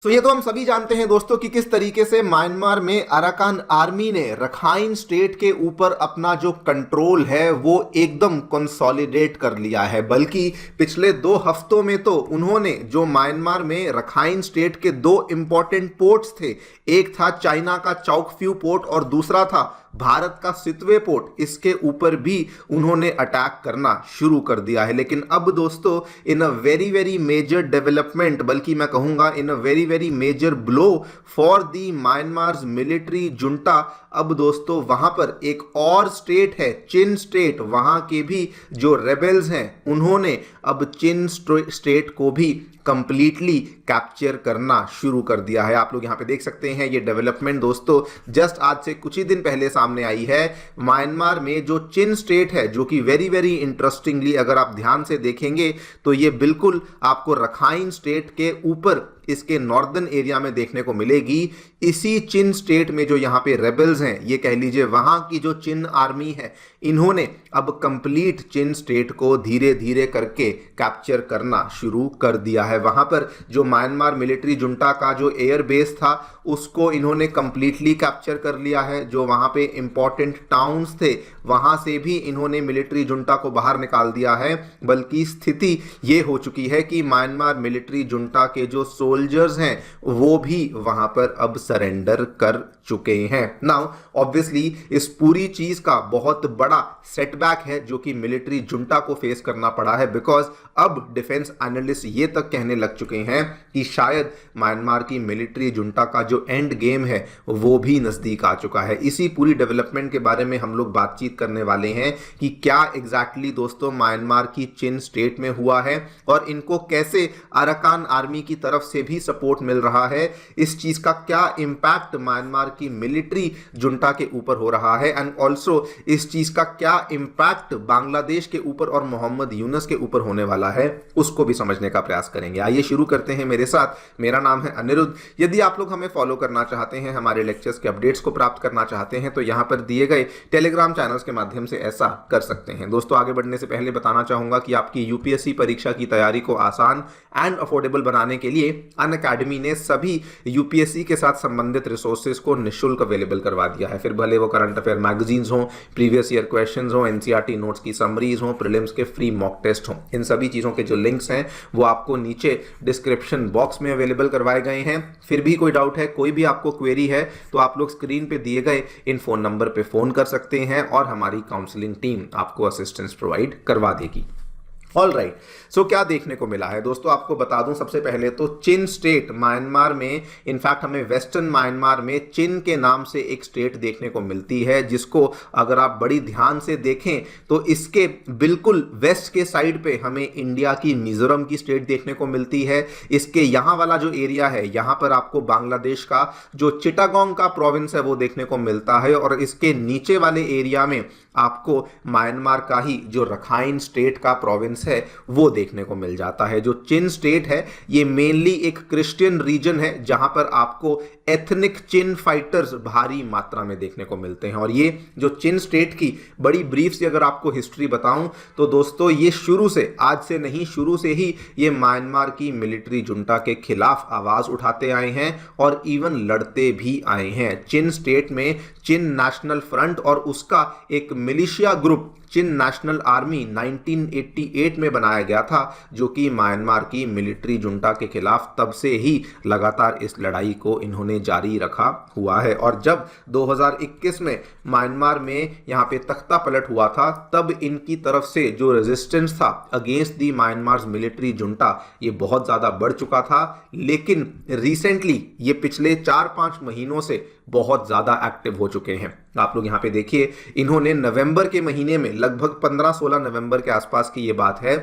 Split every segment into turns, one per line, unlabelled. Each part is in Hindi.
तो ये तो हम सभी जानते हैं दोस्तों कि किस तरीके से म्यांमार में अराकान आर्मी ने रखाइन स्टेट के ऊपर अपना जो कंट्रोल है वो एकदम कंसोलिडेट कर लिया है। बल्कि पिछले 2 हफ्तों में तो उन्होंने जो म्यांमार में रखाइन स्टेट के 2 इंपॉर्टेंट पोर्ट्स थे, एक था चाइना का चौकफ्यू पोर्ट और दूसरा था भारत का सितवे पोर्ट, इसके ऊपर भी उन्होंने अटैक करना शुरू कर दिया है। लेकिन अब दोस्तों in a very very major development, बल्कि मैं कहूंगा in a very very major blow for the Myanmar's military junta, अब दोस्तों वहां पर एक और स्टेट है चिन स्टेट, वहां के भी जो रेबेल्स हैं उन्होंने अब चिन स्टेट को भी कंप्लीटली कैप्चर करना शुरू कर दिया है। आप लोग यहां पे देख सकते हैं ये डेवलपमेंट दोस्तों जस्ट आज से कुछ ही दिन पहले सामने आई है। म्यांमार में जो चिन स्टेट है, जो कि वेरी वेरी इंटरेस्टिंगली अगर आप ध्यान से देखेंगे तो ये बिल्कुल आपको रखाइन स्टेट के ऊपर इसके नॉर्दर्न एरिया में देखने को मिलेगी। इसी चिन स्टेट में जो यहाँ पे रेबल्स हैं, ये कह लीजिए वहां की जो चिन आर्मी है, इन्होंने अब कंप्लीट चिन स्टेट को धीरे धीरे करके कैप्चर करना शुरू कर दिया है। वहां पर जो म्यांमार मिलिट्री जुंटा का जो एयर बेस था उसको इन्होंने कंप्लीटली कैप्चर कर लिया है। जो वहां पे इंपॉर्टेंट टाउन्स थे वहां से भी इन्होंने मिलिट्री जुंटा को बाहर निकाल दिया है। बल्कि स्थिति ये हो चुकी है कि म्यांमार मिलिट्री जुंटा के जो सोल्जर्स हैं वो भी वहां पर अब सरेंडर कर चुके हैं। नाउ ऑब्वियसली इस पूरी चीज का बहुत बड़ा सेटबैक है जो कि मिलिट्री जुंटा को फेस करना पड़ा है, बिकॉज अब डिफेंस एनालिस्ट ये तक कहने लग चुके हैं कि शायद म्यांमार की मिलिट्री जुंटा का जो एंड गेम है वो भी नजदीक आ चुका है। इसी पूरी डेवलपमेंट के बारे में हम लोग बातचीत करने वाले हैं कि क्या एग्जैक्टली दोस्तों म्यांमार की चिन स्टेट में हुआ है और इनको कैसे अराकान आर्मी की तरफ से भी सपोर्ट मिल रहा है। इस चीज का क्या इंपैक्ट म्यांमार की मिलिट्री जुंटा के ऊपर हो रहा है एंड ऑल्सो इस चीज का क्या इंपैक्ट बांग्लादेश के ऊपर और मोहम्मद यूनुस के ऊपर होने वाला है, उसको भी समझने का प्रयास करेंगे। आइए शुरू करते हैं मेरे साथ। मेरा नाम है अनिरुद्ध। यदि आप लोग हमें फॉलो करना चाहते हैं, हमारे लेक्चर्स के अपडेट्स को प्राप्त करना चाहते हैं तो यहां पर दिए गए टेलीग्राम चैनल्स के माध्यम से ऐसा कर सकते हैं। दोस्तों आगे बढ़ने से पहले बताना चाहूंगा कि आपकी यूपीएससी परीक्षा की तैयारी को आसान एंड अफोर्डेबल बनाने के लिए अनअकैडमी ने सभी यूपीएससी के साथ संबंधित रिसोर्सेज को निःशुल्क अवेलेबल करवा दिया है। फिर भले वो करंट अफेयर मैगजीन्स हो, प्रीवियस ईयर क्वेश्चंस हो, एनसीईआरटी नोट्स की समरीज हो, प्रीलिम्स के फ्री मॉक टेस्ट हो, इन सभी चीजों के जो लिंक्स हैं वो आपको नीचे डिस्क्रिप्शन बॉक्स में अवेलेबल करवाए गए हैं। फिर भी कोई डाउट है, कोई भी आपको क्वेरी है तो आप लोग स्क्रीन पे दिए गए इन फोन नंबर पे फोन कर सकते हैं और हमारी काउंसलिंग टीम आपको असिस्टेंस प्रोवाइड करवा देगी। ऑल राइट, सो क्या देखने को मिला है दोस्तों, आपको बता दूं सबसे पहले तो चिन स्टेट म्यांमार में, इनफैक्ट हमें वेस्टर्न म्यांमार में चिन के नाम से एक स्टेट देखने को मिलती है, जिसको अगर आप बड़ी ध्यान से देखें तो इसके बिल्कुल वेस्ट के साइड पे हमें इंडिया की मिजोरम की स्टेट देखने को मिलती है। इसके यहाँ वाला जो एरिया है यहाँ पर आपको बांग्लादेश का जो चिटागोंग का प्रोविंस है वो देखने को मिलता है और इसके नीचे वाले एरिया में आपको म्यांमार का ही जो रखाइन स्टेट का प्रोविंस है वो देखने को मिल जाता है। जो चिन स्टेट है ये मेनली एक क्रिश्चियन रीजन है जहां पर आपको एथनिक चिन फाइटर्स भारी मात्रा में देखने को मिलते हैं। और ये जो चिन स्टेट की बड़ी ब्रीफ से अगर आपको हिस्ट्री बताऊं तो दोस्तों ये शुरू से, आज से नहीं, शुरू से ही ये म्यांमार की मिलिट्री जुंटा के खिलाफ आवाज उठाते आए हैं और इवन लड़ते भी आए हैं। चिन स्टेट में चिन नेशनल फ्रंट और उसका एक मिलिशिया ग्रुप चिन नेशनल आर्मी 1988 में बनाया गया था, जो कि म्यांमार की मिलिट्री जुंटा के खिलाफ तब से ही लगातार इस लड़ाई को इन्होंने जारी रखा हुआ है। और जब 2021 में म्यांमार में यहाँ पे तख्ता पलट हुआ था तब इनकी तरफ से जो रेजिस्टेंस था against the Myanmar military junta ये बहुत ज्यादा बढ़ चुका था। लेकिन रिसेंटली ये पिछले 4-5 महीनों से बहुत ज्यादा एक्टिव हो चुके हैं। आप लोग यहां पे देखिए, इन्होंने नवंबर के महीने में, लगभग 15-16 नवंबर के आसपास की ये बात है,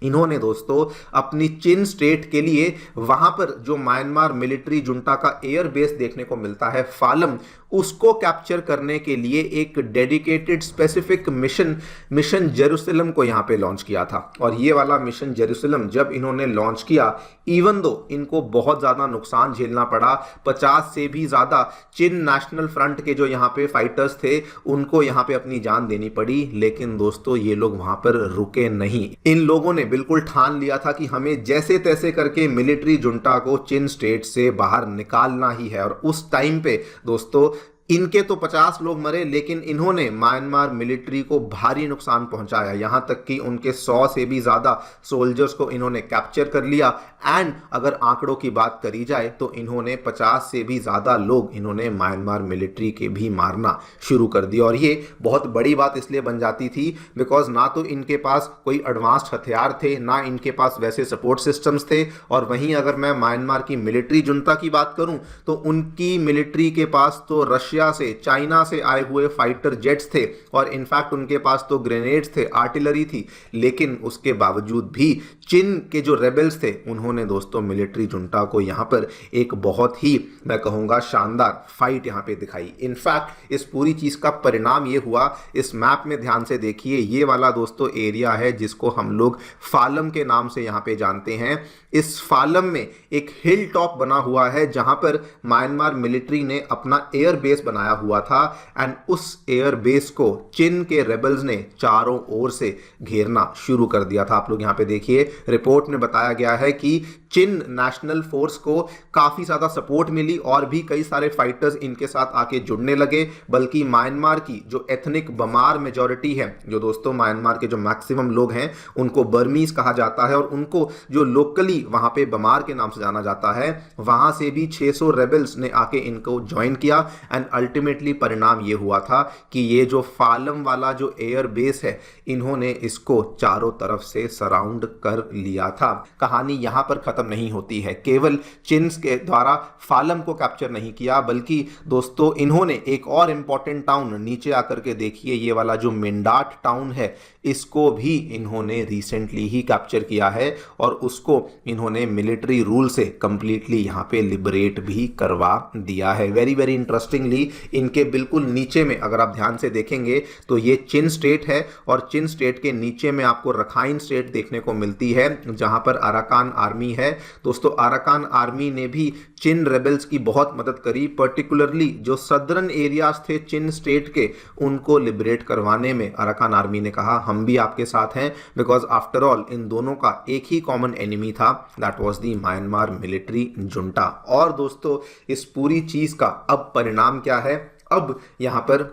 इन्होंने दोस्तों अपनी चिन स्टेट के लिए वहां पर जो म्यांमार मिलिट्री जुंटा का एयर बेस देखने को मिलता है फालम, उसको कैप्चर करने के लिए एक डेडिकेटेड स्पेसिफिक मिशन जेरूसलम को यहां पे लॉन्च किया था। और ये वाला मिशन जेरूसलम जब इन्होंने लॉन्च किया, इवन दो इनको बहुत ज्यादा नुकसान झेलना पड़ा, 50 से भी ज्यादा चिन नेशनल फ्रंट के जो यहां पे फाइटर्स थे उनको यहां पे अपनी जान देनी पड़ी, लेकिन दोस्तों ये लोग वहां पर रुके नहीं। इन लोगों ने बिल्कुल ठान लिया था कि हमें जैसे तैसे करके मिलिट्री जुंटा को चिन स्टेट से बाहर निकालना ही है। और उस टाइम पे दोस्तों इनके तो 50 लोग मरे, लेकिन इन्होंने म्यांमार मिलिट्री को भारी नुकसान पहुंचाया। यहां तक कि उनके 100 से भी ज्यादा सोल्जर्स को इन्होंने कैप्चर कर लिया। एंड अगर आंकड़ों की बात करी जाए तो इन्होंने 50 से भी ज्यादा लोग इन्होंने म्यांमार मिलिट्री के भी मारना शुरू कर दिया। और ये बहुत बड़ी बात इसलिए बन जाती थी बिकॉज ना तो इनके पास कोई एडवांस्ड हथियार थे, ना इनके पास वैसे सपोर्ट सिस्टम्स थे। और वहीं अगर मैं म्यांमार की मिलिट्री जुंटा की बात करूं तो उनकी मिलिट्री के पास तो रशिया से, चाइना से आए हुए फाइटर जेट्स थे और इनफैक्ट उनके पास तो ग्रेनेड्स थे, आर्टिलरी थी। लेकिन उसके बावजूद भी चीन के जो रेबल्स थे उन्होंने दोस्तों मिलिट्री जुंटा को यहां पर एक बहुत ही, मैं कहूंगा, शानदार फाइट यहां पे दिखाई। इनफैक्ट इस पूरी चीज का परिणाम ये हुआ, इस मैप में ध्यान से देखिए, ये वाला दोस्तों एरिया है जिसको हम लोग फालम के नाम से यहां पे जानते हैं। इस फालम में एक हिल टॉप बना हुआ है जहां पर म्यांमार मिलिट्री ने अपना एयर बेस बनाया हुआ था। एंड उस एयर बेस को चीन के रेबल्स ने चारों ओर से घेरना शुरू कर दिया था। आप लोग यहां पे देखिए, रिपोर्ट में बताया गया है कि चीन नेशनल फोर्स को काफी ज्यादा सपोर्ट मिली और भी कई सारे फाइटर्स इनके साथ आके जुड़ने लगे। बल्कि म्यांमार की जो एथनिक बमार मेजॉरिटी है, जो दोस्तों म्यांमार के जो मैक्सिमम लोग हैं उनको बर्मीज कहा जाता है और उनको जो लोकली वहां पे बमार के नाम से जाना जाता है, वहां से भी 600 रेबल्स ने आके इनको ज्वाइन किया। एंड अल्टीमेटली परिणाम ये हुआ था कि ये जो फालम वाला जो एयर बेस है, इन्होंने इसको चारों तरफ से सराउंड कर लिया था। कहानी यहां पर खत्म नहीं होती है। केवल चीन के द्वारा फालम को कैप्चर नहीं किया, बल्कि दोस्तों इन्होंने एक और इंपॉर्टेंट टाउन, नीचे आकर के देखिए, ये वाला जो मिंडाट टाउन है, इसको भी इन्होंने रिसेंटली ही कैप्चर किया है और उसको इन्होंने मिलिट्री रूल से कंप्लीटली यहां पे लिबरेट भी करवा दिया है। वेरी वेरी इंटरेस्टिंगली इनके बिल्कुल नीचे में अगर आप ध्यान से देखेंगे तो ये चिन स्टेट है और चिन स्टेट के नीचे में आपको रखाइन स्टेट देखने को मिलती है जहां पर अराकान आर्मी है। दोस्तों अराकान आर्मी ने भी चिन रेबल्स की बहुत मदद करी, पर्टिकुलरली जो सदर्न एरियाज थे चिन स्टेट के, उनको लिबरेट करवाने में अराकान आर्मी ने कहा हम भी आपके साथ हैं। बिकॉज आफ्टर ऑल इन दोनों का एक ही कॉमन एनिमी था, that was the Myanmar military junta. और दोस्तों इस पूरी चीज का अब परिणाम क्या है? अब यहां पर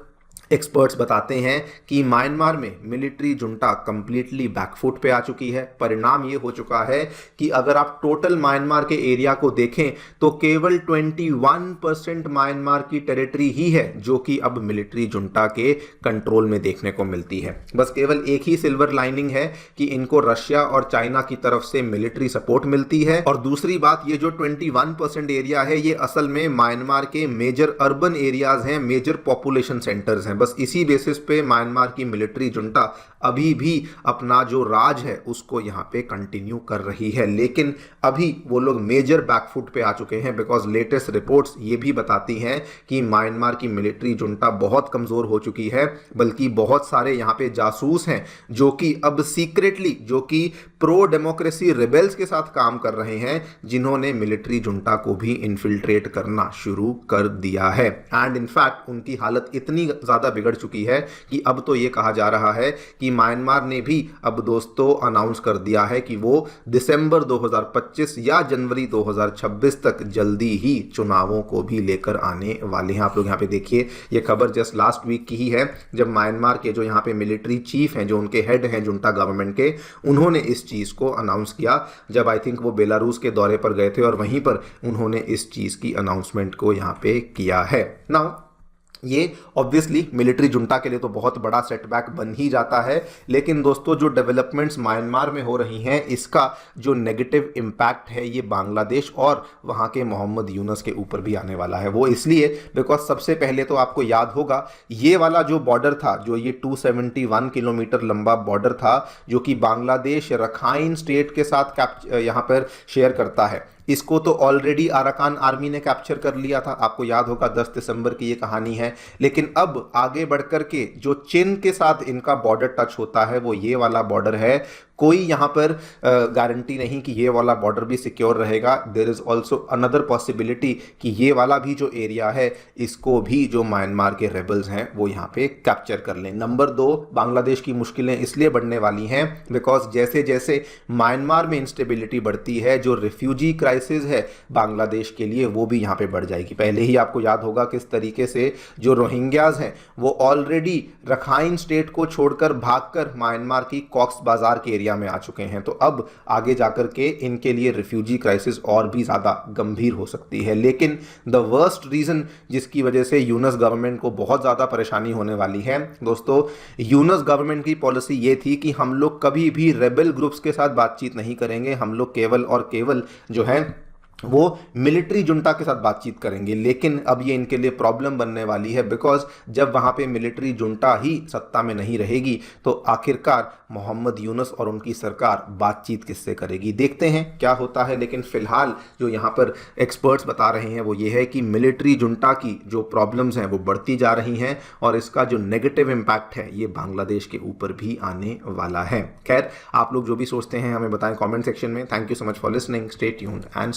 एक्सपर्ट्स बताते हैं कि म्यांमार में मिलिट्री जुंटा कंप्लीटली बैकफुट पे आ चुकी है। परिणाम ये हो चुका है कि अगर आप टोटल म्यांमार के एरिया को देखें तो केवल 21% म्यांमार की टेरिटरी ही है जो कि अब मिलिट्री जुंटा के कंट्रोल में देखने को मिलती है। बस केवल एक ही सिल्वर लाइनिंग है कि इनको रशिया और चाइना की तरफ से मिलिट्री सपोर्ट मिलती है। और दूसरी बात, ये जो 21% एरिया है ये असल में म्यांमार के मेजर अर्बन एरियाज हैं, मेजर पॉपुलेशन सेंटर्स हैं। बस इसी बेसिस पे म्यांमार की मिलिट्री जुंटा अभी भी अपना जो राज है उसको यहां पे कंटिन्यू कर रही है। लेकिन अभी वो लोग मेजर बैकफुट पे आ चुके हैं बिकॉज लेटेस्ट रिपोर्ट्स ये भी बताती हैं कि म्यांमार की मिलिट्री जुंटा बहुत कमजोर हो चुकी है। बल्कि बहुत सारे यहां पे जासूस हैं जो कि अब सीक्रेटली, जो कि प्रो डेमोक्रेसी रिबेल्स के साथ काम कर रहे हैं, जिन्होंने मिलिट्री जुंटा को भी इन्फिल्ट्रेट करना शुरू कर दिया है। एंड इनफैक्ट उनकी हालत इतनी ज्यादा बिगड़ चुकी है कि अब तो ये कहा जा रहा है कि म्यांमार ने भी अब दोस्तों अनाउंस कर दिया है कि वो दिसंबर 2025 या जनवरी 2026 तक जल्दी ही चुनावों को भी लेकर आने वाले हैं। आप लोग यहाँ पे देखिए, ये खबर जस्ट लास्ट वीक की ही है जब म्यांमार के जो यहाँ पे मिलिट्री चीफ हैं, जो उनके हेड हैं जुंटा गवर्नमेंट के, उन्होंने इस चीज को अनाउंस किया जब आई थिंक वो बेलारूस के दौरे पर गए थे और वहीं पर उन्होंने इस चीज की अनाउंसमेंट को यहाँ पे किया है। नाउ ये ऑब्वियसली मिलिट्री जुंटा के लिए तो बहुत बड़ा सेटबैक बन ही जाता है। लेकिन दोस्तों जो डेवलपमेंट्स म्यांमार में हो रही हैं, इसका जो नेगेटिव इम्पैक्ट है ये बांग्लादेश और वहाँ के मोहम्मद यूनुस के ऊपर भी आने वाला है। वो इसलिए बिकॉज सबसे पहले तो आपको याद होगा ये वाला जो बॉर्डर था, जो ये 271 किलोमीटर लंबा बॉर्डर था, जो कि बांग्लादेश रखाइन स्टेट के साथ यहाँ पर शेयर करता है, इसको तो ऑलरेडी अराकान आर्मी ने कैप्चर कर लिया था। आपको याद होगा 10 दिसंबर की ये कहानी है। लेकिन अब आगे बढ़कर के जो चीन के साथ इनका बॉर्डर टच होता है वो ये वाला बॉर्डर है कोई यहाँ पर गारंटी नहीं कि ये वाला बॉर्डर भी सिक्योर रहेगा। There is also another possibility कि ये वाला भी जो एरिया है इसको भी जो म्यांमार के रेबल्स हैं वो यहाँ पे कैप्चर कर लें। नंबर 2, बांग्लादेश की मुश्किलें इसलिए बढ़ने वाली हैं बिकॉज जैसे जैसे म्यांमार में इंस्टेबिलिटी बढ़ती है, जो रिफ्यूजी क्राइसिस है बांग्लादेश के लिए वो भी यहाँ पे बढ़ जाएगी। पहले ही आपको याद होगा किस तरीके से जो रोहिंग्याज हैं वो ऑलरेडी रखाइन स्टेट को छोड़कर भागकर म्यांमार की कॉक्स बाजार के एरिया में आ चुके हैं। तो अब आगे जाकर के इनके लिए रिफ्यूजी क्राइसिस और भी ज़्यादा गंभीर हो सकती है। लेकिन द वर्स्ट रीज़न जिसकी वजह से यूनस गवर्नमेंट को बहुत ज़्यादा परेशानी होने वाली है दोस्तों, यूनस गवर्नमेंट की पॉलिसी ये थी कि हम लोग कभी भी रेबल ग्रुप्स के साथ बातचीत नहीं करेंगे, हम लोग केवल और केवल जो है वो मिलिट्री जुंटा के साथ बातचीत करेंगे। लेकिन अब ये इनके लिए प्रॉब्लम बनने वाली है बिकॉज जब वहाँ पे मिलिट्री जुंटा ही सत्ता में नहीं रहेगी तो आखिरकार मोहम्मद यूनुस और उनकी सरकार बातचीत किससे करेगी। देखते हैं क्या होता है। लेकिन फिलहाल जो यहाँ पर एक्सपर्ट्स बता रहे हैं वो ये है कि मिलिट्री जुंटा की जो प्रॉब्लम्स हैं वो बढ़ती जा रही हैं और इसका जो नेगेटिव इम्पैक्ट है ये बांग्लादेश के ऊपर भी आने वाला है। खैर, आप लोग जो भी सोचते हैं हमें बताएं कॉमेंट सेक्शन में। Thank you so much for listening, stay tuned and